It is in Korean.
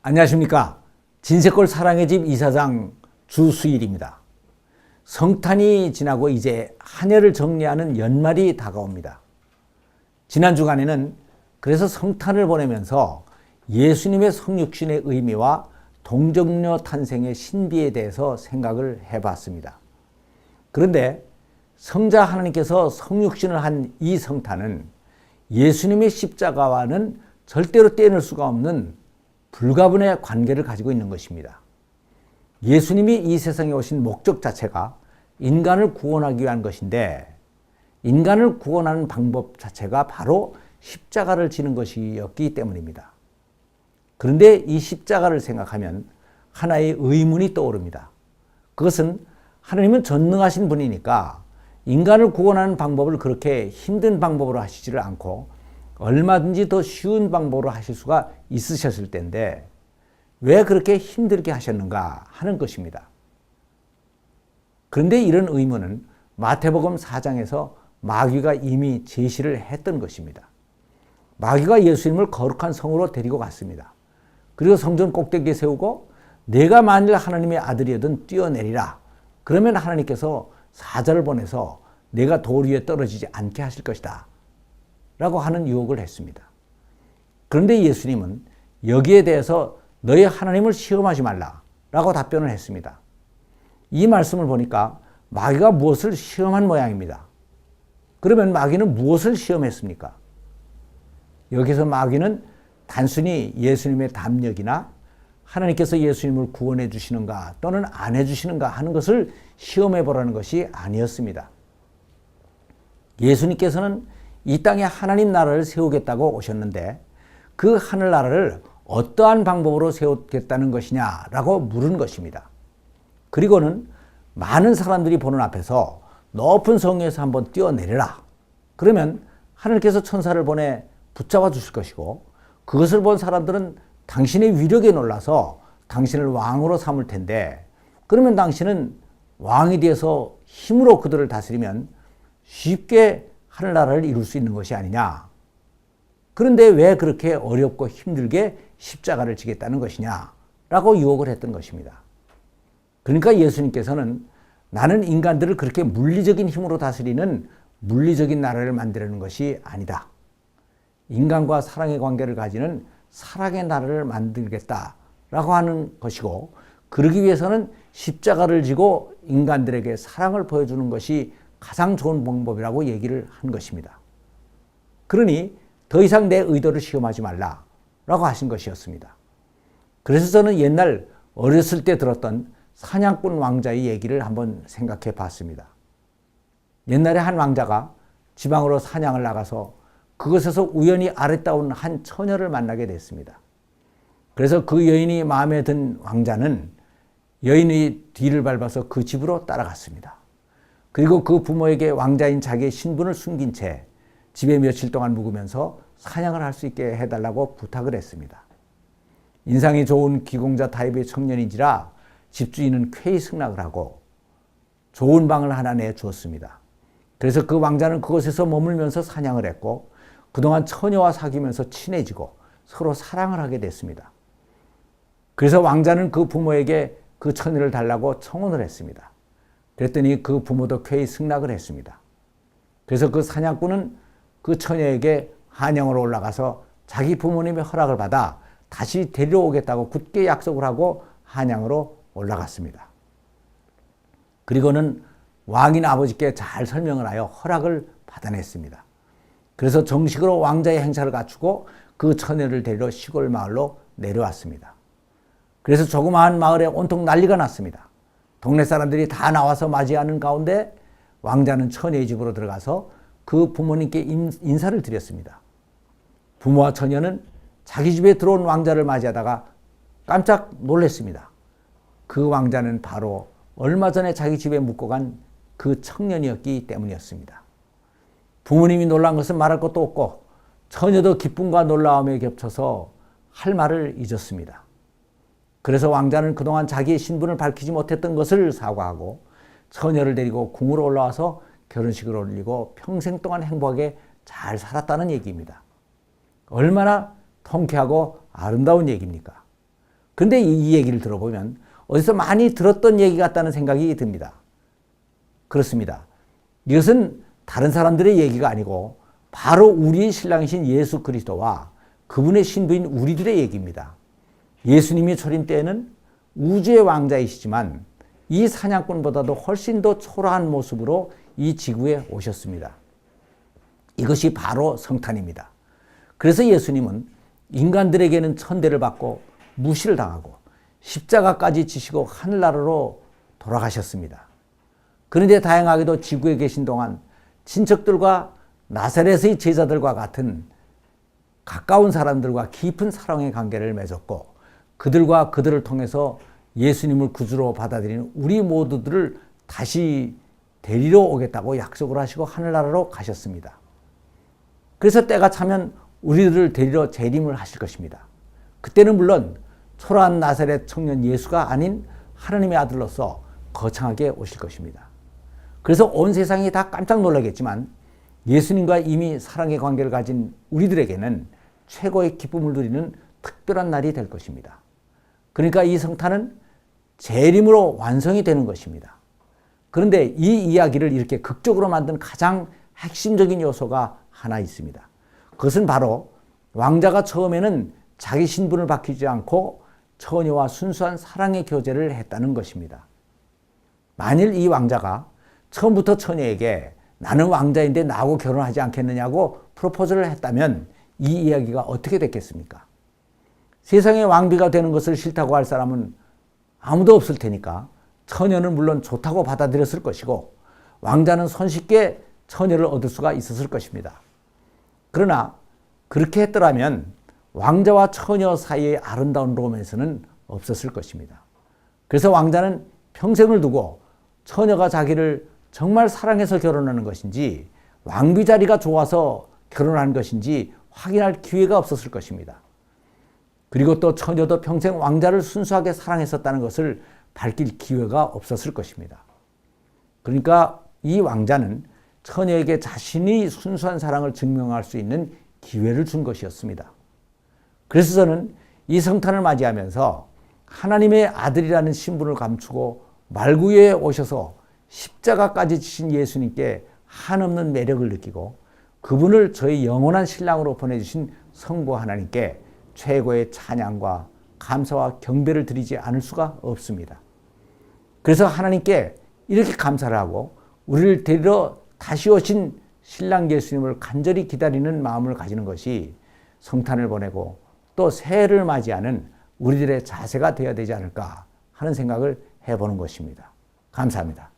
안녕하십니까. 진세골 사랑의 집 이사장 주수일입니다. 성탄이 지나고 이제 한 해를 정리하는 연말이 다가옵니다. 지난 주간에는 그래서 성탄을 보내면서 예수님의 성육신의 의미와 동정녀 탄생의 신비에 대해서 생각을 해봤습니다. 그런데 성자 하나님께서 성육신을 한 이 성탄은 예수님의 십자가와는 절대로 떼어낼 수가 없는 불가분의 관계를 가지고 있는 것입니다. 예수님이 이 세상에 오신 목적 자체가 인간을 구원하기 위한 것인데, 인간을 구원하는 방법 자체가 바로 십자가를 지는 것이었기 때문입니다. 그런데 이 십자가를 생각하면 하나의 의문이 떠오릅니다. 그것은 하나님은 전능하신 분이니까 인간을 구원하는 방법을 그렇게 힘든 방법으로 하시지를 않고 얼마든지 더 쉬운 방법으로 하실 수가 있으셨을 텐데 왜 그렇게 힘들게 하셨는가 하는 것입니다. 그런데 이런 의문은 마태복음 4장에서 마귀가 이미 제시를 했던 것입니다. 마귀가 예수님을 거룩한 성으로 데리고 갔습니다. 그리고 성전 꼭대기에 세우고 내가 만일 하나님의 아들이거든 뛰어내리라. 그러면 하나님께서 사자를 보내서 내가 돌 위에 떨어지지 않게 하실 것이다 라고 하는 유혹을 했습니다. 그런데 예수님은 여기에 대해서 너희 하나님을 시험하지 말라 라고 답변을 했습니다. 이 말씀을 보니까 마귀가 무엇을 시험한 모양입니다. 그러면 마귀는 무엇을 시험했습니까? 여기서 마귀는 단순히 예수님의 담력이나 하나님께서 예수님을 구원해 주시는가 또는 안 해 주시는가 하는 것을 시험해 보라는 것이 아니었습니다. 예수님께서는 이 땅에 하나님 나라를 세우겠다고 오셨는데 그 하늘나라를 어떠한 방법으로 세우겠다는 것이냐라고 물은 것입니다. 그리고는 많은 사람들이 보는 앞에서 높은 성에서 한번 뛰어내려라. 그러면 하나님께서 천사를 보내 붙잡아 주실 것이고 그것을 본 사람들은 당신의 위력에 놀라서 당신을 왕으로 삼을 텐데 그러면 당신은 왕이 되어서 힘으로 그들을 다스리면 쉽게 하늘나라를 이룰 수 있는 것이 아니냐. 그런데 왜 그렇게 어렵고 힘들게 십자가를 지겠다는 것이냐 라고 유혹을 했던 것입니다. 그러니까 예수님께서는 나는 인간들을 그렇게 물리적인 힘으로 다스리는 물리적인 나라를 만들려는 것이 아니다. 인간과 사랑의 관계를 가지는 사랑의 나라를 만들겠다라고 하는 것이고 그러기 위해서는 십자가를 지고 인간들에게 사랑을 보여주는 것이 가장 좋은 방법이라고 얘기를 한 것입니다. 그러니 더 이상 내 의도를 시험하지 말라라고 하신 것이었습니다. 그래서 저는 옛날 어렸을 때 들었던 사냥꾼 왕자의 얘기를 한번 생각해 봤습니다. 옛날에 한 왕자가 지방으로 사냥을 나가서 그곳에서 우연히 아름다운 한 처녀를 만나게 됐습니다. 그래서 그 여인이 마음에 든 왕자는 여인의 뒤를 밟아서 그 집으로 따라갔습니다. 그리고 그 부모에게 왕자인 자기의 신분을 숨긴 채 집에 며칠 동안 묵으면서 사냥을 할 수 있게 해달라고 부탁을 했습니다. 인상이 좋은 기공자 타입의 청년인지라 집주인은 쾌히 승낙을 하고 좋은 방을 하나 내주었습니다. 그래서 그 왕자는 그곳에서 머물면서 사냥을 했고 그동안 처녀와 사귀면서 친해지고 서로 사랑을 하게 됐습니다. 그래서 왕자는 그 부모에게 그 처녀를 달라고 청혼을 했습니다. 그랬더니 그 부모도 쾌히 승낙을 했습니다. 그래서 그 사냥꾼은 그 처녀에게 한양으로 올라가서 자기 부모님의 허락을 받아 다시 데려오겠다고 굳게 약속을 하고 한양으로 올라갔습니다. 그리고는 왕인 아버지께 잘 설명을 하여 허락을 받아냈습니다. 그래서 정식으로 왕자의 행사를 갖추고 그 처녀를 데리러 시골 마을로 내려왔습니다. 그래서 조그마한 마을에 온통 난리가 났습니다. 동네 사람들이 다 나와서 맞이하는 가운데 왕자는 처녀의 집으로 들어가서 그 부모님께 인사를 드렸습니다. 부모와 처녀는 자기 집에 들어온 왕자를 맞이하다가 깜짝 놀랐습니다. 그 왕자는 바로 얼마 전에 자기 집에 묵고 간 그 청년이었기 때문이었습니다. 부모님이 놀란 것은 말할 것도 없고 처녀도 기쁨과 놀라움에 겹쳐서 할 말을 잊었습니다. 그래서 왕자는 그동안 자기의 신분을 밝히지 못했던 것을 사과하고 처녀를 데리고 궁으로 올라와서 결혼식을 올리고 평생 동안 행복하게 잘 살았다는 얘기입니다. 얼마나 통쾌하고 아름다운 얘기입니까? 그런데 이 얘기를 들어보면 어디서 많이 들었던 얘기 같다는 생각이 듭니다. 그렇습니다. 이것은 다른 사람들의 얘기가 아니고 바로 우리의 신랑이신 예수 그리스도와 그분의 신부인 우리들의 얘기입니다. 예수님이 초림 때에는 우주의 왕자이시지만 이 사냥꾼보다도 훨씬 더 초라한 모습으로 이 지구에 오셨습니다. 이것이 바로 성탄입니다. 그래서 예수님은 인간들에게는 천대를 받고 무시를 당하고 십자가까지 지시고 하늘나라로 돌아가셨습니다. 그런데 다행하게도 지구에 계신 동안 친척들과 나사렛의 제자들과 같은 가까운 사람들과 깊은 사랑의 관계를 맺었고 그들과 그들을 통해서 예수님을 구주로 받아들이는 우리 모두들을 다시 데리러 오겠다고 약속을 하시고 하늘나라로 가셨습니다. 그래서 때가 차면 우리들을 데리러 재림을 하실 것입니다. 그때는 물론 초라한 나사렛 청년 예수가 아닌 하나님의 아들로서 거창하게 오실 것입니다. 그래서 온 세상이 다 깜짝 놀라겠지만 예수님과 이미 사랑의 관계를 가진 우리들에게는 최고의 기쁨을 누리는 특별한 날이 될 것입니다. 그러니까 이 성탄은 재림으로 완성이 되는 것입니다. 그런데 이 이야기를 이렇게 극적으로 만든 가장 핵심적인 요소가 하나 있습니다. 그것은 바로 왕자가 처음에는 자기 신분을 밝히지 않고 처녀와 순수한 사랑의 교제를 했다는 것입니다. 만일 이 왕자가 처음부터 처녀에게 나는 왕자인데 나하고 결혼하지 않겠느냐고 프로포즈를 했다면 이 이야기가 어떻게 됐겠습니까? 세상의 왕비가 되는 것을 싫다고 할 사람은 아무도 없을 테니까 처녀는 물론 좋다고 받아들였을 것이고 왕자는 손쉽게 처녀를 얻을 수가 있었을 것입니다. 그러나 그렇게 했더라면 왕자와 처녀 사이의 아름다운 로맨스는 없었을 것입니다. 그래서 왕자는 평생을 두고 처녀가 자기를 정말 사랑해서 결혼하는 것인지 왕비 자리가 좋아서 결혼한 것인지 확인할 기회가 없었을 것입니다. 그리고 또 처녀도 평생 왕자를 순수하게 사랑했었다는 것을 밝힐 기회가 없었을 것입니다. 그러니까 이 왕자는 처녀에게 자신이 순수한 사랑을 증명할 수 있는 기회를 준 것이었습니다. 그래서 저는 이 성탄을 맞이하면서 하나님의 아들이라는 신분을 감추고 말구유에 오셔서 십자가까지 지신 예수님께 한없는 매력을 느끼고 그분을 저희 영원한 신랑으로 보내주신 성부 하나님께 최고의 찬양과 감사와 경배를 드리지 않을 수가 없습니다. 그래서 하나님께 이렇게 감사를 하고 우리를 데리러 다시 오신 신랑 예수님을 간절히 기다리는 마음을 가지는 것이 성탄을 보내고 또 새해를 맞이하는 우리들의 자세가 되어야 되지 않을까 하는 생각을 해보는 것입니다. 감사합니다.